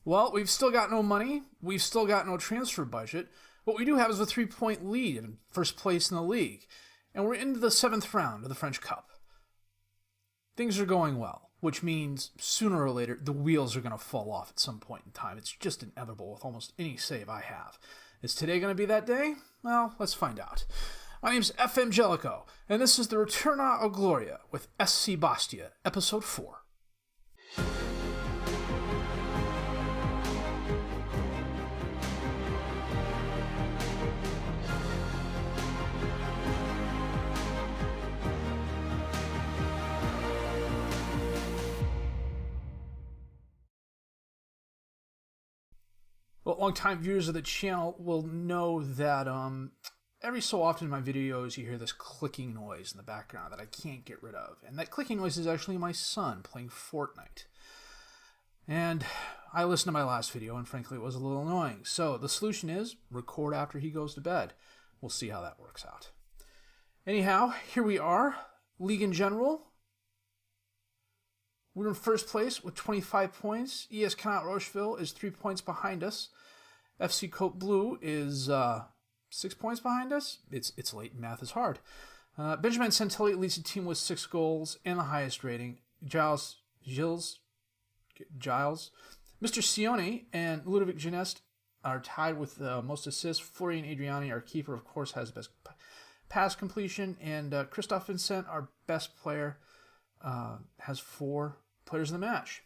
Well, we've still got no money. We've still got no transfer budget. What we do have is a 3-point lead in first place in the league. And we're into the 7th round of the French Cup. Things are going well, which means sooner or later the wheels are going to fall off at some point in time. It's just inevitable with almost any save I have. Is today going to be that day? Well, let's find out. My name's FM19, and this is the Ritornu of Gloria with SC Bastia, Episode 4. Well, long-time viewers of the channel will know that every so often in my videos you hear this clicking noise in the background that I can't get rid of. And that clicking noise is actually my son playing Fortnite. And I listened to my last video and frankly it was a little annoying. So the solution is record after he goes to bed. We'll see how that works out. Anyhow, here we are. League in general. We're in first place with 25 points. ES Connaught Rocheville is 3 points behind us. FC Cote Bleu is 6 points behind us. It's late and math is hard. Benjamin Santelli leads the team with 6 goals and the highest rating. Giles, Mr. Sione and Ludovic Genest are tied with most assists. Furia and Adriani, our keeper, of course, has the best pass completion. And Christophe Vincent, our best player, has 4 players in the match.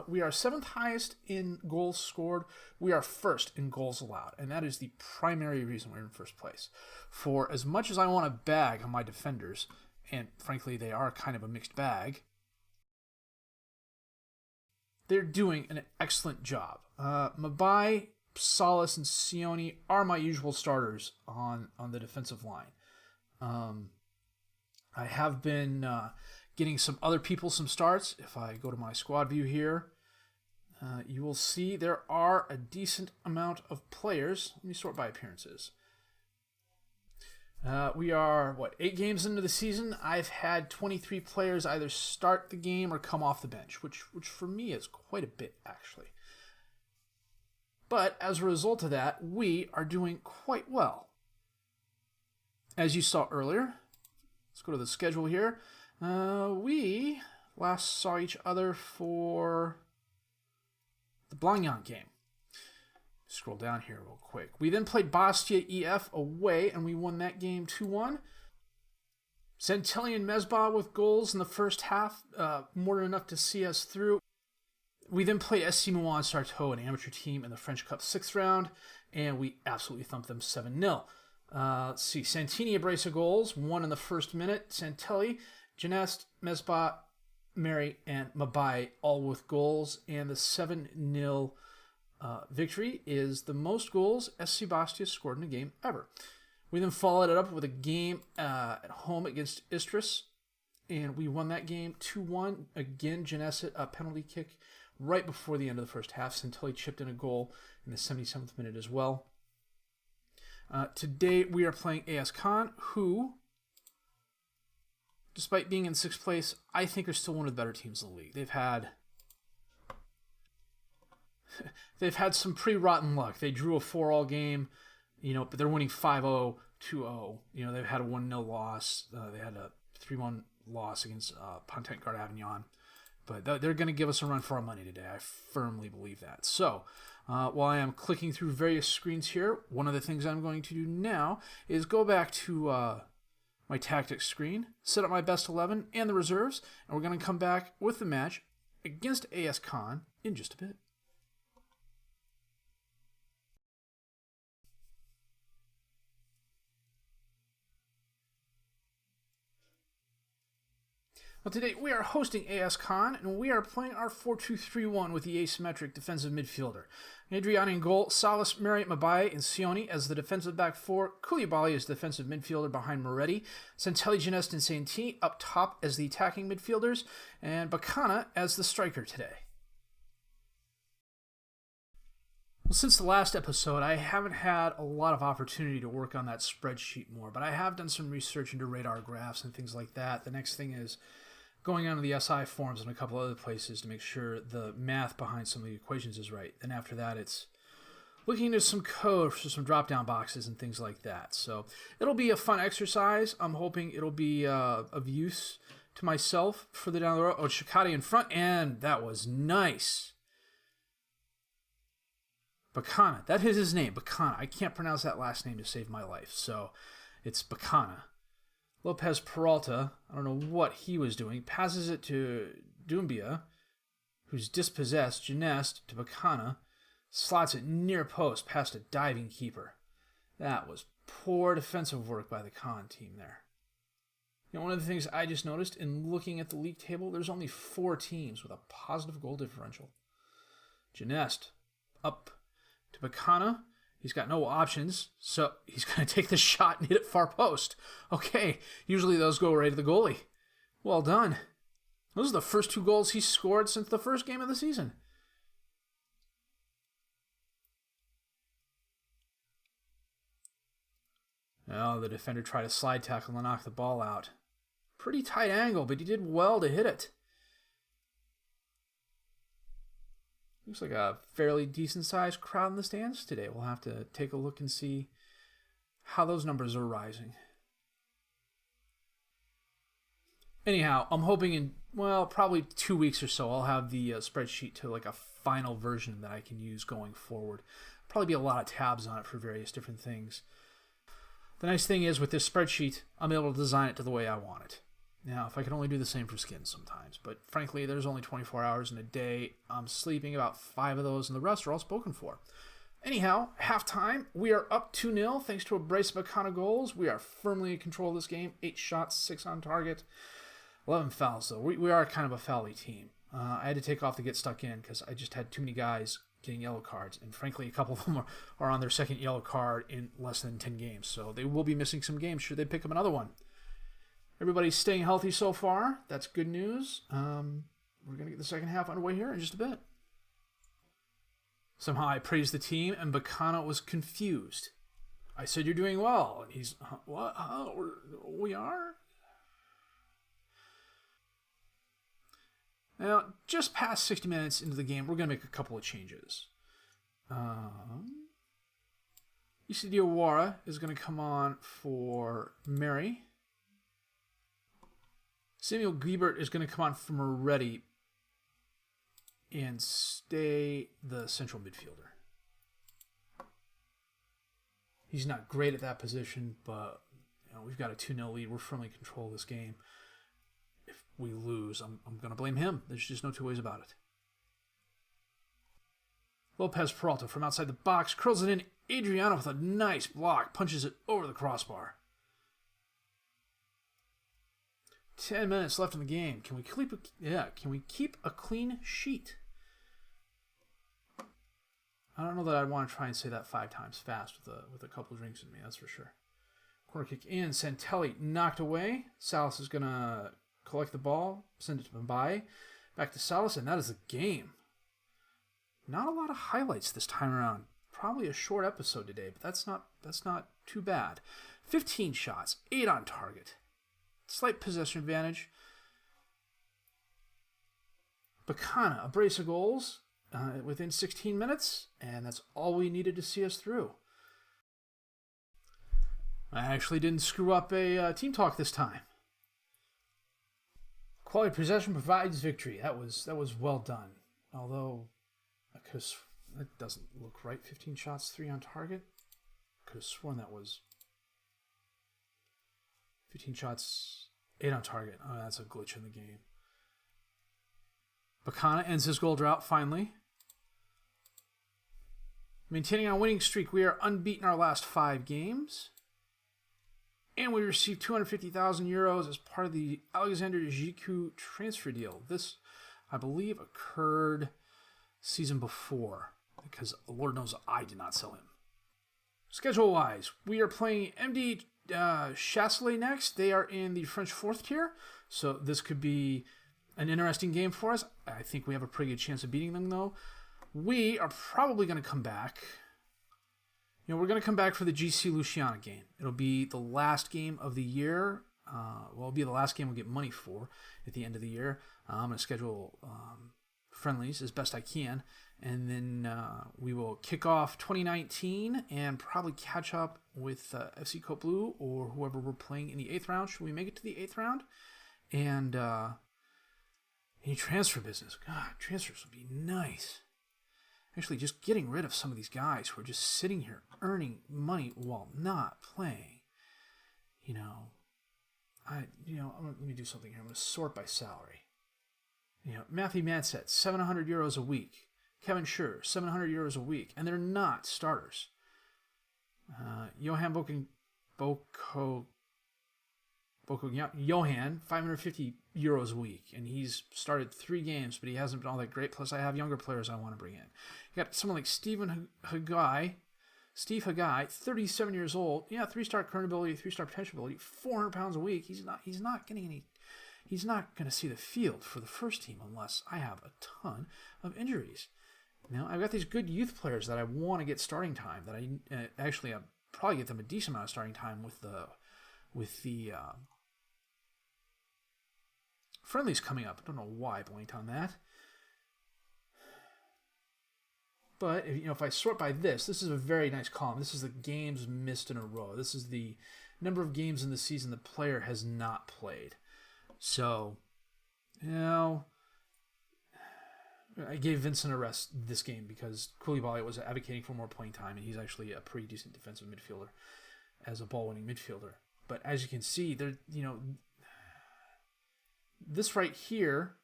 We are 7th highest in goals scored. We are 1st in goals allowed, and that is the primary reason we're in first place. For as much as I want to bag on my defenders, and frankly they are kind of a mixed bag, they're doing an excellent job. Mabai, Salas, and Sione are my usual starters on the defensive line. I have been getting some other people some starts. If I go to my squad view here, you will see there are a decent amount of players. Let me sort by appearances. We are, 8 games into the season. I've had 23 players either start the game or come off the bench, which for me is quite a bit, actually. But as a result of that, we are doing quite well. As you saw earlier, let's go to the schedule here. We last saw each other for the Blagnan game. Scroll down here real quick. We then played Bastia EF away, and we won that game 2-1. Santelli and Mesbah with goals in the first half, more than enough to see us through. We then played SC Mouan Sarto, an amateur team in the French Cup 6th round, and we absolutely thumped them 7-0. Let's see, Santini a brace of goals, 1 in the first minute. Santelli, Genest, Mesbah, Mary, and Mabai all with goals, and the 7-0 victory is the most goals SC Bastia scored in a game ever. We then followed it up with a game at home against Istris, and we won that game 2-1. Again, Genest a penalty kick right before the end of the first half. Santelli chipped in a goal in the 77th minute as well. Today we are playing AS Cannes, who, despite being in 6th place, I think are still one of the better teams in the league. They've had some pretty rotten luck. They drew a 4-all game, but they're winning 5-0, 2-0. They've had a 1-0 loss. They had a 3-1 loss against Pontent Guard Avignon. But they're going to give us a run for our money today. I firmly believe that. So, while I am clicking through various screens here, one of the things I'm going to do now is go back to my tactics screen, set up my best 11 and the reserves, and we're going to come back with the match against AS Cannes in just a bit. Well, today we are hosting AS Cannes, and we are playing our 4-2-3-1 with the asymmetric defensive midfielder. Adriani in goal, Salas, Mary, Mabai, and Sione as the defensive back 4. Koulibaly as defensive midfielder behind Moretti. Santelli, Genest, and Santini up top as the attacking midfielders, and Bacana as the striker today. Well, since the last episode, I haven't had a lot of opportunity to work on that spreadsheet more, but I have done some research into radar graphs and things like that. The next thing is going onto the SI forums and a couple other places to make sure the math behind some of the equations is right. And after that, it's looking into some code for some drop-down boxes and things like that. So it'll be a fun exercise. I'm hoping it'll be of use to myself further down the road. Oh, Shikati in front, and that was nice. Bacana. That is his name, Bacana. I can't pronounce that last name to save my life, so it's Bacana. Lopez Peralta, I don't know what he was doing, passes it to Doumbia, who's dispossessed. Gineste to Bacana, slots it near post past a diving keeper. That was poor defensive work by the Khan team there. You know, one of the things I just noticed in looking at the league table, there's only 4 teams with a positive goal differential. Gineste up to Bacana. He's got no options, so he's going to take the shot and hit it far post. Okay, usually those go right to the goalie. Well done. Those are the first 2 goals he's scored since the first game of the season. Oh, the defender tried a slide tackle and knock the ball out. Pretty tight angle, but he did well to hit it. Looks like a fairly decent-sized crowd in the stands today. We'll have to take a look and see how those numbers are rising. Anyhow, I'm hoping in, well, probably 2 weeks or so, I'll have the spreadsheet to like a final version that I can use going forward. Probably be a lot of tabs on it for various different things. The nice thing is with this spreadsheet, I'm able to design it to the way I want it. Now, if I could only do the same for skins sometimes, but frankly, there's only 24 hours in a day. I'm sleeping about 5 of those, and the rest are all spoken for. Anyhow, halftime, we are up 2-0 thanks to a brace of Bacana goals. We are firmly in control of this game. 8 shots, 6 on target, 11 fouls, though. We are kind of a foul-y team. I had to take off to get stuck in because I just had too many guys getting yellow cards, and frankly, a couple of them are on their second yellow card in less than 10 games, so they will be missing some games should they pick up another one. Everybody's staying healthy so far. That's good news. We're going to get the second half underway here in just a bit. Somehow I praised the team, and Bacana was confused. I said, "You're doing well." And he's, "What? We are?" Now, just past 60 minutes into the game, we're going to make a couple of changes. Issa Diawara is going to come on for Mary. Samuel Giebert is going to come on for Moretti and stay the central midfielder. He's not great at that position, but we've got a 2-0 lead. We're firmly in control of this game. If we lose, I'm going to blame him. There's just no 2 ways about it. Lopez Peralta from outside the box curls it in. Adriano with a nice block punches it over the crossbar. 10 minutes left in the game. Can we keep a clean sheet? I don't know that I'd want to try and say that 5 times fast with a couple drinks in me, that's for sure. Corner kick in. Santelli knocked away. Salas is going to collect the ball, send it to Mbaye. Back to Salas, and that is the game. Not a lot of highlights this time around. Probably a short episode today, but that's not too bad. 15 shots, 8 on target. Slight possession advantage. Bacana, a brace of goals within 16 minutes, and that's all we needed to see us through. I actually didn't screw up a team talk this time. Quality possession provides victory. That was well done. Although, that doesn't look right. 15 shots, 3 on target. Could have sworn that was 15 shots, 8 on target. Oh, that's a glitch in the game. Bacana ends his goal drought finally. Maintaining our winning streak, we are unbeaten our last 5 games. And we received 250,000 euros as part of the Alexander Ziku transfer deal. This, I believe, occurred season before, because Lord knows I did not sell him. Schedule-wise, we are playing MD Chasselet next. They are in the French 4th tier, so this could be an interesting game for us. I think we have a pretty good chance of beating them, though. We are probably going to come back. We're going to come back for the GC Luciana game. It'll be the last game of the year. it'll be the last game we'll get money for at the end of the year. I'm going to schedule friendlies as best I can, and then we will kick off 2019 and probably catch up with FC Cote Bleu or whoever we're playing in the 8th round. Should we make it to the 8th round? And any transfer business. God, transfers would be nice. Actually, just getting rid of some of these guys who are just sitting here earning money while not playing. Let me do something here. I'm going to sort by salary. Matthew Madset, €700 a week. Kevin Schur, €700 a week. And they're not starters. Johan Johan, €550 a week. And he's started 3 games, but he hasn't been all that great. Plus, I have younger players I want to bring in. You got someone like Steve Haggai, 37 years old. Yeah, 3-star current ability, 3-star potential ability, 400 pounds a week. He's not going to see the field for the first team unless I have a ton of injuries. I've got these good youth players that I want to get starting time. That I'll probably get them a decent amount of starting time with the friendlies coming up. I don't know why I blanked on that. But if I sort by this is a very nice column. This is the games missed in a row. This is the number of games in the season the player has not played. So, I gave Vincent a rest this game because Koulibaly was advocating for more playing time, and he's actually a pretty decent defensive midfielder as a ball-winning midfielder. But as you can see, this right here,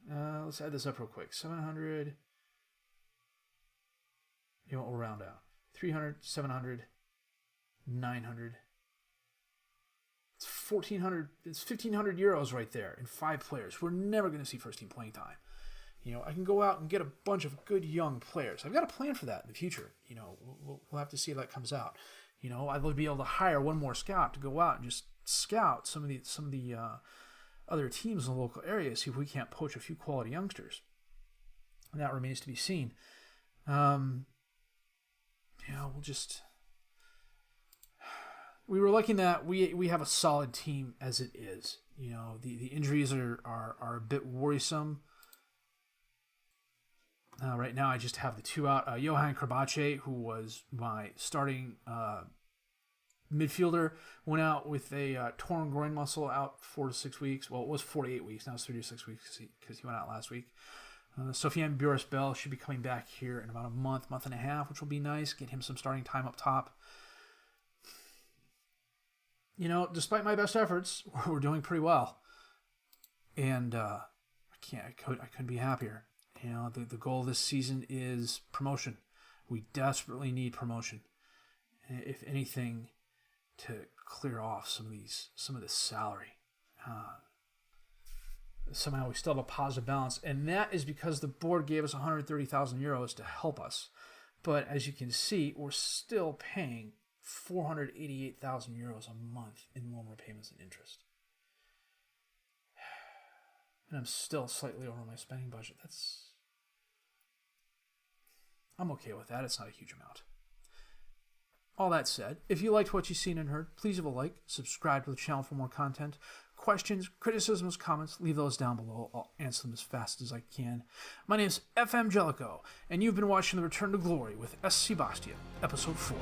let's add this up real quick. 700, we'll round out. 300, 700, 900. It's 1,400. It's €1,500 right there in 5 players. We're never going to see first team playing time. I can go out and get a bunch of good young players. I've got a plan for that in the future. We'll have to see how that comes out. I'd love to be able to hire one more scout to go out and just scout some of the other teams in the local area, see if we can't poach a few quality youngsters. And that remains to be seen. We were lucky that we have a solid team as it is. The injuries are a bit worrisome. Right now, I just have the 2 out. Johan Krbache, who was my starting midfielder, went out with a torn groin muscle, out 4 to 6 weeks. Well, it was 4 to 8 weeks. Now it's 3 to 6 weeks because he went out last week. Sofiane Buris-Bell should be coming back here in about a month and a half, which will be nice. Get him some starting time up top. Despite my best efforts, we're doing pretty well. And I couldn't be happier. The goal this season is promotion. We desperately need promotion. If anything, to clear off some of this salary. Somehow we still have a positive balance, and that is because the board gave us €130,000 to help us. But as you can see, we're still paying €488,000 a month in loan repayments and interest. And I'm still slightly over my spending budget. I'm okay with that. It's not a huge amount. All that said, if you liked what you've seen and heard, please leave a like, subscribe to the channel for more content. Questions, criticisms, comments, leave those down below. I'll answer them as fast as I can. My name's FM19, and you've been watching the Return to Glory with SC Bastia, Episode 4.